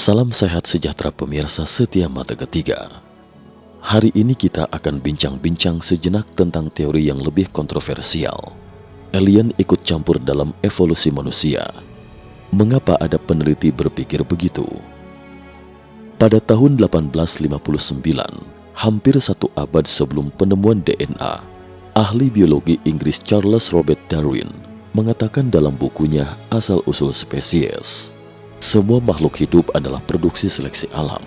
Salam sehat sejahtera pemirsa setia Mata Ketiga. Hari ini kita akan bincang-bincang sejenak tentang teori yang lebih kontroversial. Alien ikut campur dalam evolusi manusia. Mengapa ada peneliti berpikir begitu? Pada tahun 1859, hampir satu abad sebelum penemuan DNA, ahli biologi Inggris Charles Robert Darwin mengatakan dalam bukunya Asal-Usul Spesies, semua makhluk hidup adalah produksi seleksi alam.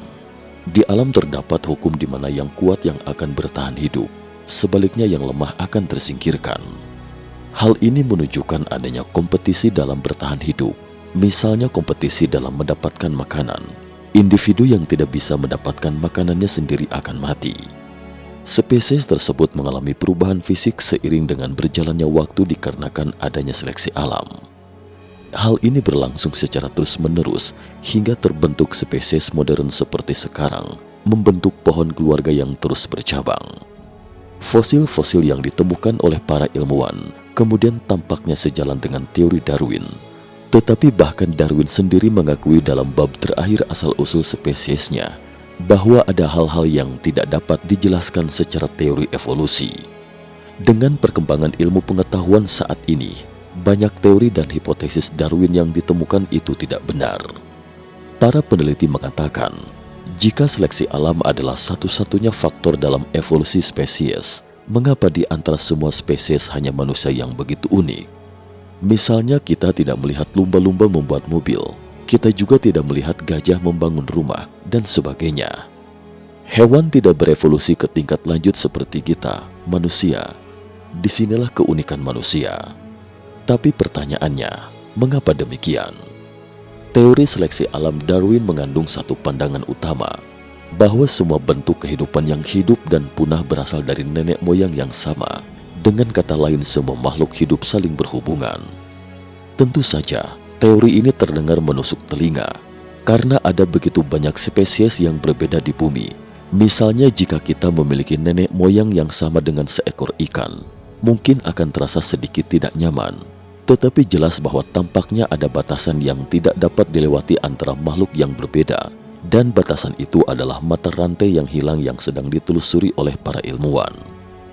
Di alam terdapat hukum di mana yang kuat yang akan bertahan hidup, sebaliknya yang lemah akan tersingkirkan. Hal ini menunjukkan adanya kompetisi dalam bertahan hidup, misalnya kompetisi dalam mendapatkan makanan. Individu yang tidak bisa mendapatkan makanannya sendiri akan mati. Spesies tersebut mengalami perubahan fisik seiring dengan berjalannya waktu dikarenakan adanya seleksi alam. Hal ini berlangsung secara terus-menerus hingga terbentuk spesies modern seperti sekarang, membentuk pohon keluarga yang terus bercabang. Fosil-fosil yang ditemukan oleh para ilmuwan kemudian tampaknya sejalan dengan teori Darwin. Tetapi bahkan Darwin sendiri mengakui dalam bab terakhir Asal-Usul Spesiesnya bahwa ada hal-hal yang tidak dapat dijelaskan secara teori evolusi. Dengan perkembangan ilmu pengetahuan saat ini, banyak teori dan hipotesis Darwin yang ditemukan itu tidak benar. Para peneliti mengatakan, jika seleksi alam adalah satu-satunya faktor dalam evolusi spesies, mengapa di antara semua spesies hanya manusia yang begitu unik? Misalnya kita tidak melihat lumba-lumba membuat mobil, kita juga tidak melihat gajah membangun rumah, dan sebagainya. Hewan tidak berevolusi ke tingkat lanjut seperti kita, manusia. Disinilah keunikan manusia. Tapi pertanyaannya, mengapa demikian? Teori seleksi alam Darwin mengandung satu pandangan utama, bahwa semua bentuk kehidupan yang hidup dan punah berasal dari nenek moyang yang sama. Dengan kata lain, semua makhluk hidup saling berhubungan. Tentu saja, teori ini terdengar menusuk telinga, karena ada begitu banyak spesies yang berbeda di bumi. Misalnya jika kita memiliki nenek moyang yang sama dengan seekor ikan, mungkin akan terasa sedikit tidak nyaman. Tetapi jelas bahwa tampaknya ada batasan yang tidak dapat dilewati antara makhluk yang berbeda, dan batasan itu adalah mata rantai yang hilang yang sedang ditelusuri oleh para ilmuwan.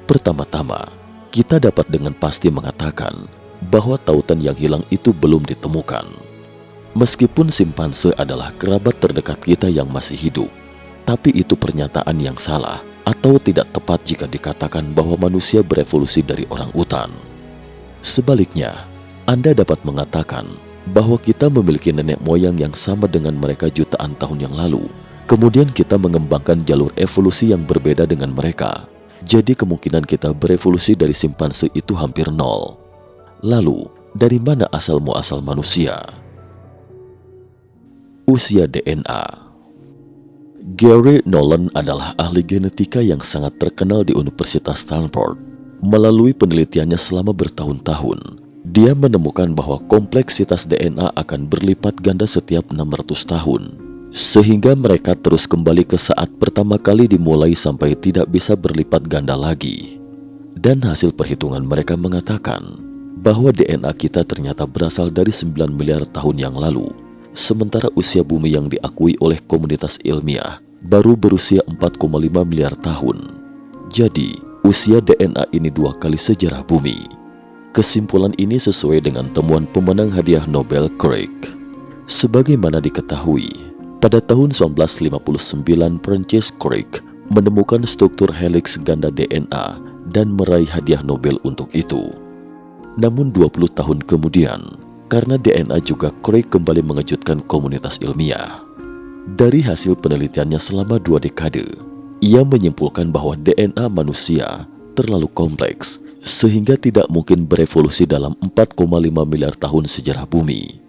Pertama-tama, kita dapat dengan pasti mengatakan bahwa tautan yang hilang itu belum ditemukan. Meskipun simpanse adalah kerabat terdekat kita yang masih hidup, tapi itu pernyataan yang salah atau tidak tepat jika dikatakan bahwa manusia berevolusi dari orangutan. Sebaliknya, Anda dapat mengatakan bahwa kita memiliki nenek moyang yang sama dengan mereka jutaan tahun yang lalu. Kemudian kita mengembangkan jalur evolusi yang berbeda dengan mereka. Jadi kemungkinan kita berevolusi dari simpanse itu hampir nol. Lalu, dari mana asal-muasal manusia? Usia DNA. Gary Nolan adalah ahli genetika yang sangat terkenal di Universitas Stanford. Melalui penelitiannya selama bertahun-tahun, dia menemukan bahwa kompleksitas DNA akan berlipat ganda setiap 600 tahun, sehingga mereka terus kembali ke saat pertama kali dimulai sampai tidak bisa berlipat ganda lagi. Dan hasil perhitungan mereka mengatakan bahwa DNA kita ternyata berasal dari 9 miliar tahun yang lalu, sementara usia bumi yang diakui oleh komunitas ilmiah baru berusia 4,5 miliar tahun. Jadi, usia DNA ini 2 kali sejarah bumi. Kesimpulan ini sesuai dengan temuan pemenang hadiah Nobel Craig. Sebagaimana diketahui, pada tahun 1959 Francis Crick menemukan struktur helix ganda DNA dan meraih hadiah Nobel untuk itu. Namun 20 tahun kemudian, karena DNA juga Crick kembali mengejutkan komunitas ilmiah. Dari hasil penelitiannya selama 2 dekade, ia menyimpulkan bahwa DNA manusia terlalu kompleks, sehingga tidak mungkin berevolusi dalam 4,5 miliar tahun sejarah bumi.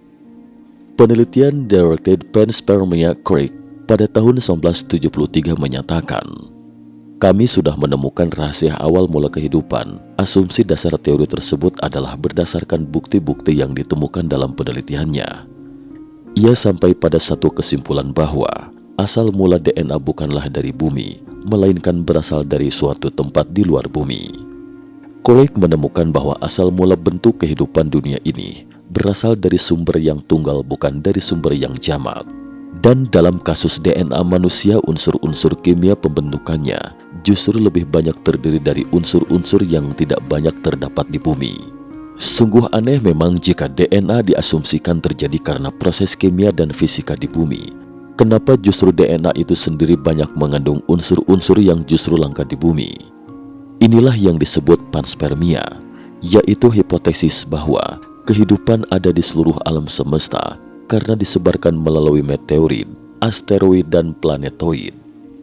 Penelitian Directed Panspermia Crick pada tahun 1973 menyatakan, kami sudah menemukan rahasia awal mula kehidupan. Asumsi dasar teori tersebut adalah berdasarkan bukti-bukti yang ditemukan dalam penelitiannya. Ia sampai pada satu kesimpulan bahwa asal mula DNA bukanlah dari bumi, melainkan berasal dari suatu tempat di luar bumi. Crick menemukan bahwa asal mula bentuk kehidupan dunia ini berasal dari sumber yang tunggal, bukan dari sumber yang jamak. Dan dalam kasus DNA manusia, unsur-unsur kimia pembentukannya justru lebih banyak terdiri dari unsur-unsur yang tidak banyak terdapat di bumi. Sungguh aneh memang jika DNA diasumsikan terjadi karena proses kimia dan fisika di bumi. Kenapa justru DNA itu sendiri banyak mengandung unsur-unsur yang justru langka di bumi? Inilah yang disebut panspermia, yaitu hipotesis bahwa kehidupan ada di seluruh alam semesta karena disebarkan melalui meteorit, asteroid, dan planetoid.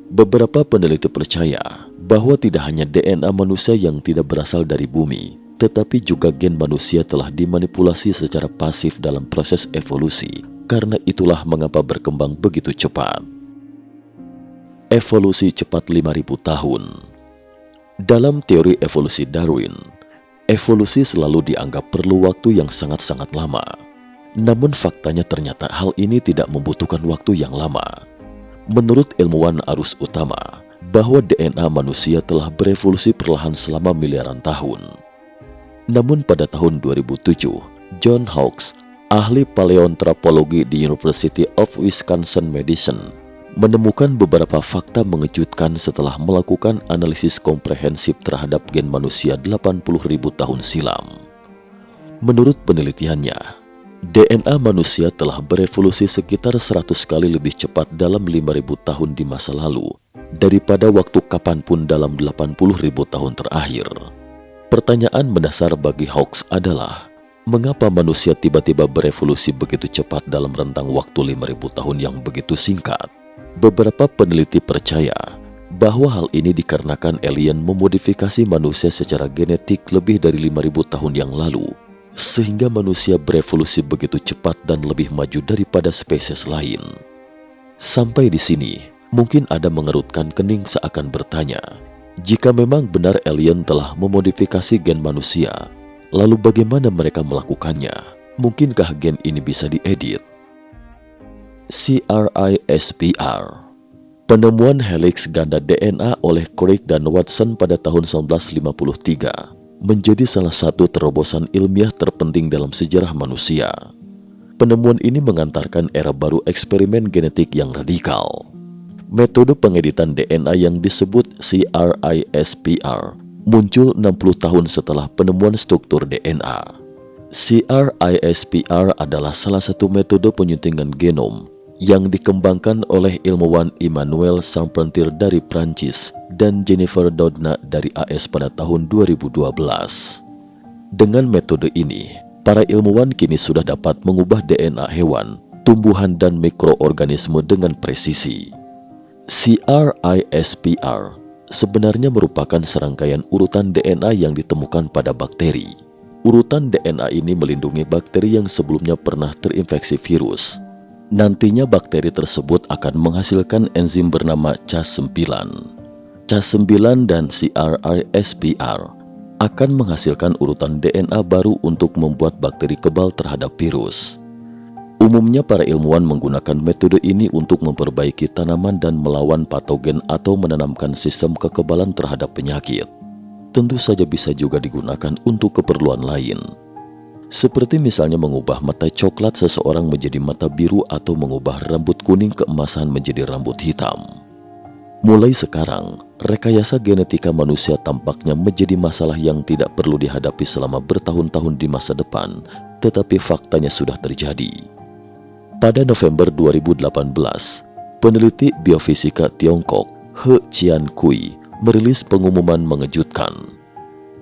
Beberapa peneliti percaya bahwa tidak hanya DNA manusia yang tidak berasal dari bumi, tetapi juga gen manusia telah dimanipulasi secara pasif dalam proses evolusi. Karena itulah mengapa berkembang begitu cepat. Evolusi cepat 5.000 tahun. Dalam teori evolusi Darwin, evolusi selalu dianggap perlu waktu yang sangat-sangat lama. Namun faktanya ternyata hal ini tidak membutuhkan waktu yang lama. Menurut ilmuwan arus utama, bahwa DNA manusia telah berevolusi perlahan selama miliaran tahun. Namun pada tahun 2007, John Hawkes, ahli paleoantropologi di University of Wisconsin-Madison, menemukan beberapa fakta mengejutkan setelah melakukan analisis komprehensif terhadap gen manusia 80.000 tahun silam. Menurut penelitiannya, DNA manusia telah berevolusi sekitar 100 kali lebih cepat dalam 5.000 tahun di masa lalu daripada waktu kapanpun dalam 80.000 tahun terakhir. Pertanyaan mendasar bagi Hawkes adalah, mengapa manusia tiba-tiba berevolusi begitu cepat dalam rentang waktu 5.000 tahun yang begitu singkat? Beberapa peneliti percaya bahwa hal ini dikarenakan alien memodifikasi manusia secara genetik lebih dari 5.000 tahun yang lalu, sehingga manusia berevolusi begitu cepat dan lebih maju daripada spesies lain. Sampai di sini, mungkin Anda mengerutkan kening seakan bertanya, jika memang benar alien telah memodifikasi gen manusia, lalu bagaimana mereka melakukannya? Mungkinkah gen ini bisa diedit? CRISPR, penemuan helix ganda DNA oleh Crick dan Watson pada tahun 1953, menjadi salah satu terobosan ilmiah terpenting dalam sejarah manusia. Penemuan ini mengantarkan era baru eksperimen genetik yang radikal. Metode pengeditan DNA yang disebut CRISPR muncul 60 tahun setelah penemuan struktur DNA. CRISPR adalah salah satu metode penyuntingan genom yang dikembangkan oleh ilmuwan Emmanuel Charpentier dari Prancis dan Jennifer Doudna dari AS pada tahun 2012. Dengan metode ini, para ilmuwan kini sudah dapat mengubah DNA hewan, tumbuhan, dan mikroorganisme dengan presisi. CRISPR sebenarnya merupakan serangkaian urutan DNA yang ditemukan pada bakteri. Urutan DNA ini melindungi bakteri yang sebelumnya pernah terinfeksi virus. Nantinya bakteri tersebut akan menghasilkan enzim bernama Cas9. Cas9 dan CRISPR akan menghasilkan urutan DNA baru untuk membuat bakteri kebal terhadap virus. Umumnya para ilmuwan menggunakan metode ini untuk memperbaiki tanaman dan melawan patogen atau menanamkan sistem kekebalan terhadap penyakit. Tentu saja bisa juga digunakan untuk keperluan lain. Seperti misalnya mengubah mata coklat seseorang menjadi mata biru atau mengubah rambut kuning keemasan menjadi rambut hitam. Mulai sekarang, rekayasa genetika manusia tampaknya menjadi masalah yang tidak perlu dihadapi selama bertahun-tahun di masa depan, tetapi faktanya sudah terjadi. Pada November 2018, peneliti biofisika Tiongkok He Jiankui merilis pengumuman mengejutkan.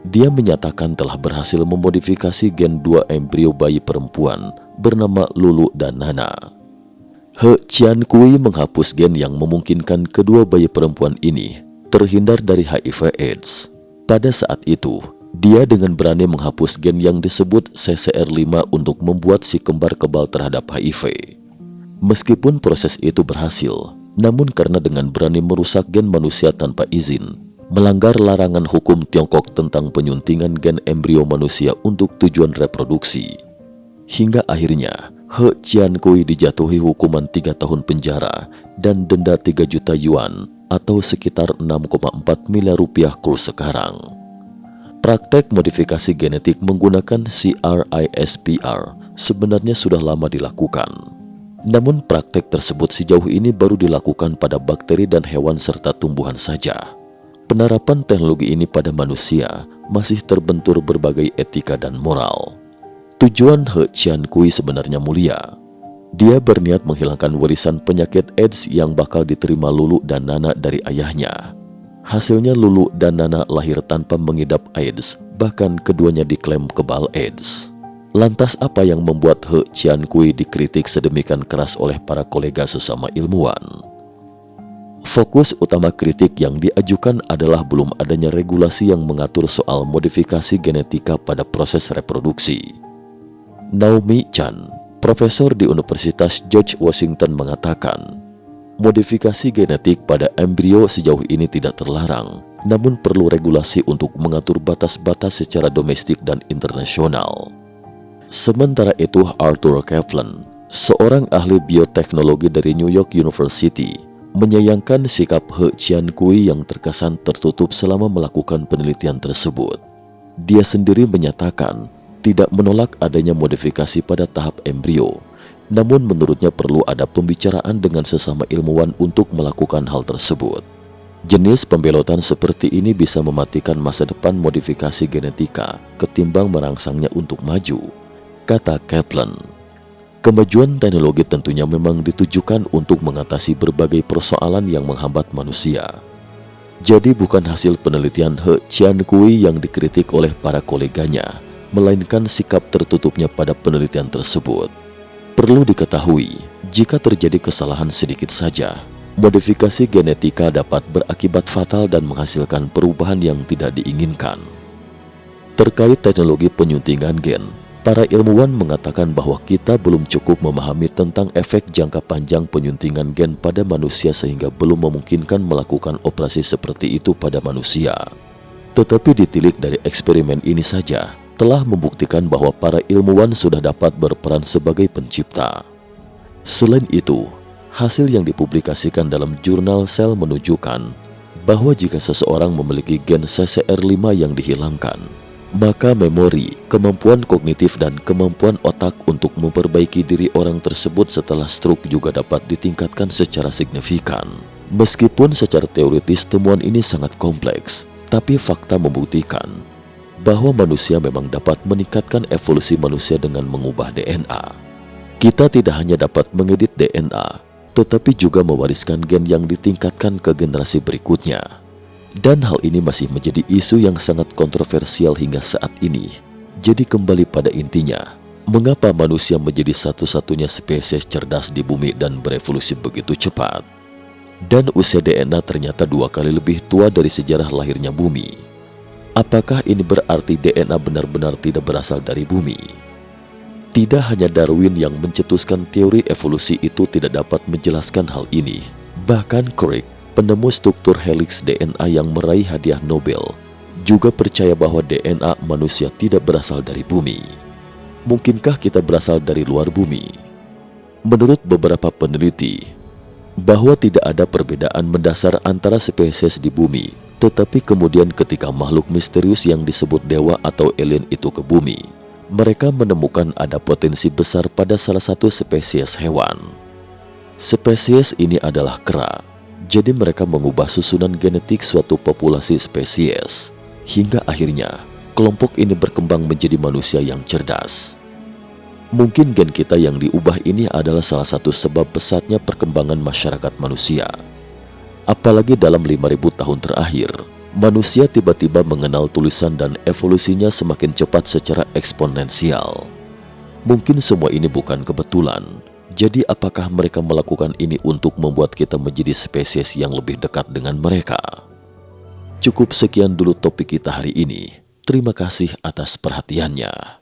Dia menyatakan telah berhasil memodifikasi gen 2 embrio bayi perempuan bernama Lulu dan Nana. He Jiankui menghapus gen yang memungkinkan kedua bayi perempuan ini terhindar dari HIV/AIDS. Pada saat itu, dia dengan berani menghapus gen yang disebut CCR5 untuk membuat si kembar kebal terhadap HIV. Meskipun proses itu berhasil, namun karena dengan berani merusak gen manusia tanpa izin, melanggar larangan hukum Tiongkok tentang penyuntingan gen embrio manusia untuk tujuan reproduksi. Hingga akhirnya, He Jiankui dijatuhi hukuman 3 tahun penjara dan denda 3 juta yuan atau sekitar 6,4 miliar rupiah kurs sekarang. Praktek modifikasi genetik menggunakan CRISPR sebenarnya sudah lama dilakukan. Namun praktek tersebut sejauh ini baru dilakukan pada bakteri dan hewan serta tumbuhan saja. Penerapan teknologi ini pada manusia masih terbentur berbagai etika dan moral. Tujuan He Qiankui sebenarnya mulia. Dia berniat menghilangkan warisan penyakit AIDS yang bakal diterima Lulu dan Nana dari ayahnya. Hasilnya Lulu dan Nana lahir tanpa mengidap AIDS, bahkan keduanya diklaim kebal AIDS. Lantas apa yang membuat He Qiankui dikritik sedemikian keras oleh para kolega sesama ilmuwan? Fokus utama kritik yang diajukan adalah belum adanya regulasi yang mengatur soal modifikasi genetika pada proses reproduksi. Naomi Chan, profesor di Universitas George Washington mengatakan, modifikasi genetik pada embrio sejauh ini tidak terlarang, namun perlu regulasi untuk mengatur batas-batas secara domestik dan internasional. Sementara itu, Arthur Kaplan, seorang ahli bioteknologi dari New York University, menyayangkan sikap He Qiankui yang terkesan tertutup selama melakukan penelitian tersebut. Dia sendiri menyatakan tidak menolak adanya modifikasi pada tahap embrio, namun menurutnya perlu ada pembicaraan dengan sesama ilmuwan untuk melakukan hal tersebut. Jenis pembelotan seperti ini bisa mematikan masa depan modifikasi genetika ketimbang merangsangnya untuk maju, kata Kaplan. Kemajuan teknologi tentunya memang ditujukan untuk mengatasi berbagai persoalan yang menghambat manusia. Jadi bukan hasil penelitian He Qiankui yang dikritik oleh para koleganya, melainkan sikap tertutupnya pada penelitian tersebut. Perlu diketahui, jika terjadi kesalahan sedikit saja, modifikasi genetika dapat berakibat fatal dan menghasilkan perubahan yang tidak diinginkan. Terkait teknologi penyuntingan gen, para ilmuwan mengatakan bahwa kita belum cukup memahami tentang efek jangka panjang penyuntingan gen pada manusia sehingga belum memungkinkan melakukan operasi seperti itu pada manusia. Tetapi ditilik dari eksperimen ini saja, telah membuktikan bahwa para ilmuwan sudah dapat berperan sebagai pencipta. Selain itu, hasil yang dipublikasikan dalam jurnal Cell menunjukkan bahwa jika seseorang memiliki gen CCR5 yang dihilangkan, maka memori, kemampuan kognitif dan kemampuan otak untuk memperbaiki diri orang tersebut setelah stroke juga dapat ditingkatkan secara signifikan. Meskipun secara teoritis temuan ini sangat kompleks, tapi fakta membuktikan bahwa manusia memang dapat meningkatkan evolusi manusia dengan mengubah DNA. Kita tidak hanya dapat mengedit DNA, tetapi juga mewariskan gen yang ditingkatkan ke generasi berikutnya. Dan hal ini masih menjadi isu yang sangat kontroversial hingga saat ini. Jadi kembali pada intinya, mengapa manusia menjadi satu-satunya spesies cerdas di bumi dan berevolusi begitu cepat? Dan usia DNA ternyata 2 kali lebih tua dari sejarah lahirnya bumi. Apakah ini berarti DNA benar-benar tidak berasal dari bumi? Tidak hanya Darwin yang mencetuskan teori evolusi itu tidak dapat menjelaskan hal ini. Bahkan Crick, penemu struktur helix DNA yang meraih hadiah Nobel, juga percaya bahwa DNA manusia tidak berasal dari bumi. Mungkinkah kita berasal dari luar bumi? Menurut beberapa peneliti, bahwa tidak ada perbedaan mendasar antara spesies di bumi, tetapi kemudian ketika makhluk misterius yang disebut dewa atau alien itu ke bumi, mereka menemukan ada potensi besar pada salah satu spesies hewan. Spesies ini adalah kera, jadi mereka mengubah susunan genetik suatu populasi spesies, hingga akhirnya kelompok ini berkembang menjadi manusia yang cerdas. Mungkin gen kita yang diubah ini adalah salah satu sebab pesatnya perkembangan masyarakat manusia. Apalagi dalam 5.000 tahun terakhir, manusia tiba-tiba mengenal tulisan dan evolusinya semakin cepat secara eksponensial. Mungkin semua ini bukan kebetulan. Jadi apakah mereka melakukan ini untuk membuat kita menjadi spesies yang lebih dekat dengan mereka? Cukup sekian dulu topik kita hari ini. Terima kasih atas perhatiannya.